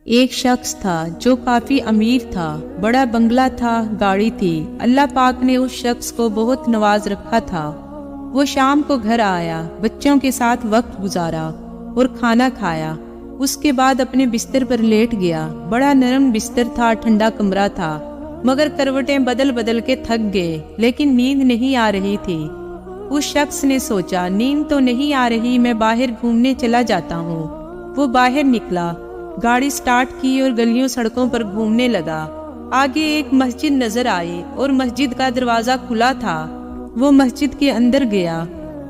ایک شخص تھا جو کافی امیر تھا، بڑا بنگلہ تھا، گاڑی تھی۔ اللہ پاک نے اس شخص کو بہت نواز رکھا تھا۔ وہ شام کو گھر آیا، بچوں کے ساتھ وقت گزارا اور کھانا کھایا۔ اس کے بعد اپنے بستر پر لیٹ گیا۔ بڑا نرم بستر تھا، ٹھنڈا کمرہ تھا، مگر کروٹیں بدل بدل کے تھک گئے، لیکن نیند نہیں آ رہی تھی۔ اس شخص نے سوچا، نیند تو نہیں آ رہی، میں باہر گھومنے چلا جاتا ہوں۔ وہ باہر نکلا، گاڑی سٹارٹ کی اور گلیوں سڑکوں پر گھومنے لگا۔ آگے ایک مسجد نظر آئی اور مسجد کا دروازہ کھلا تھا۔ وہ مسجد کے اندر گیا۔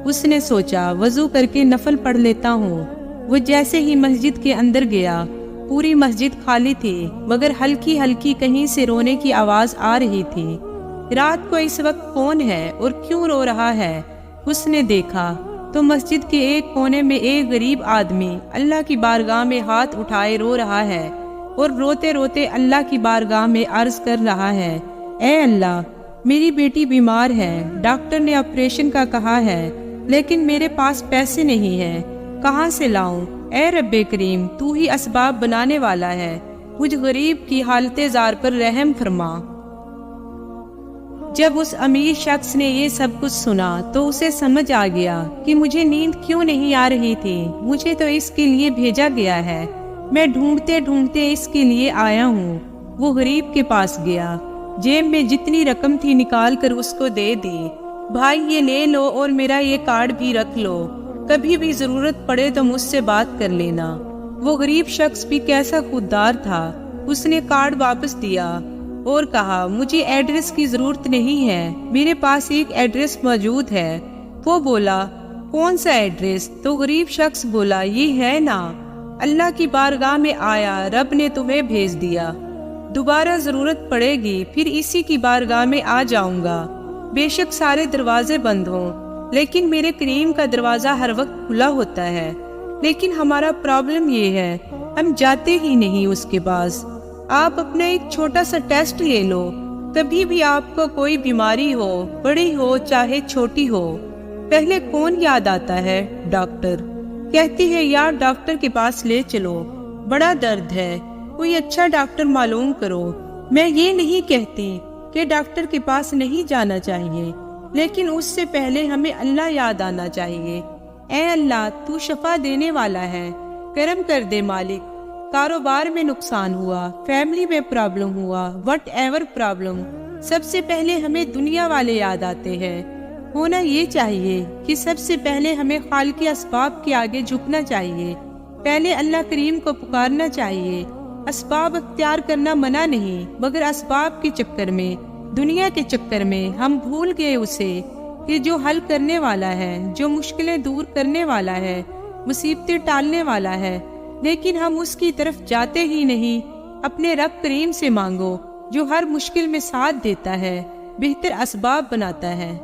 اس نے سوچا، وضو کر کے نفل پڑھ لیتا ہوں۔ وہ جیسے ہی مسجد کے اندر گیا، پوری مسجد خالی تھی، مگر ہلکی ہلکی کہیں سے رونے کی آواز آ رہی تھی۔ رات کو اس وقت کون ہے اور کیوں رو رہا ہے؟ اس نے دیکھا تو مسجد کے ایک کونے میں ایک غریب آدمی اللہ کی بارگاہ میں ہاتھ اٹھائے رو رہا ہے اور روتے روتے اللہ کی بارگاہ میں عرض کر رہا ہے، اے اللہ، میری بیٹی بیمار ہے، ڈاکٹر نے آپریشن کا کہا ہے، لیکن میرے پاس پیسے نہیں ہیں، کہاں سے لاؤں؟ اے رب کریم، تو ہی اسباب بنانے والا ہے، مجھ غریب کی حالت زار پر رحم فرما۔ جب اس امیر شخص نے یہ سب کچھ سنا تو اسے سمجھ آ گیا کہ مجھے نیند کیوں نہیں آ رہی تھی، مجھے تو اس کے لیے بھیجا گیا ہے، میں ڈھونڈتے ڈھونڈتے اس کے لیے آیا ہوں۔ وہ غریب کے پاس گیا، جیب میں جتنی رقم تھی نکال کر اس کو دے دی۔ بھائی یہ لے لو اور میرا یہ کارڈ بھی رکھ لو، کبھی بھی ضرورت پڑے تو مجھ سے بات کر لینا۔ وہ غریب شخص بھی کیسا خوددار تھا، اس نے کارڈ واپس دیا اور کہا، مجھے ایڈریس کی ضرورت نہیں ہے، میرے پاس ایک ایڈریس موجود ہے۔ وہ بولا، کون سا ایڈریس؟ تو غریب شخص بولا، یہ ہے نا، اللہ کی بارگاہ میں آیا، رب نے تمہیں بھیج دیا، دوبارہ ضرورت پڑے گی پھر اسی کی بارگاہ میں آ جاؤں گا۔ بے شک سارے دروازے بند ہوں، لیکن میرے کریم کا دروازہ ہر وقت کھلا ہوتا ہے۔ لیکن ہمارا پرابلم یہ ہے، ہم جاتے ہی نہیں اس کے پاس۔ آپ اپنا ایک چھوٹا سا ٹیسٹ لے لو، کبھی بھی آپ کو کوئی بیماری ہو، بڑی ہو چاہے چھوٹی ہو، پہلے کون یاد آتا ہے؟ ڈاکٹر۔ کہتی ہے، یار ڈاکٹر کے پاس لے چلو، بڑا درد ہے، کوئی اچھا ڈاکٹر معلوم کرو۔ میں یہ نہیں کہتی کہ ڈاکٹر کے پاس نہیں جانا چاہیے، لیکن اس سے پہلے ہمیں اللہ یاد آنا چاہیے۔ اے اللہ، تو شفا دینے والا ہے، کرم کر دے مالک۔ کاروبار میں نقصان ہوا، فیملی میں پرابلم ہوا، وٹ ایور پرابلم، سب سے پہلے ہمیں دنیا والے یاد آتے ہیں۔ ہونا یہ چاہیے کہ سب سے پہلے ہمیں خالق اسباب کے آگے جھکنا چاہیے، پہلے اللہ کریم کو پکارنا چاہیے۔ اسباب اختیار کرنا منع نہیں، مگر اسباب کے چکر میں، دنیا کے چکر میں ہم بھول گئے اسے کہ جو حل کرنے والا ہے، جو مشکلیں دور کرنے والا ہے، مصیبتیں ٹالنے والا ہے، لیکن ہم اس کی طرف جاتے ہی نہیں۔ اپنے رب کریم سے مانگو جو ہر مشکل میں ساتھ دیتا ہے، بہتر اسباب بناتا ہے۔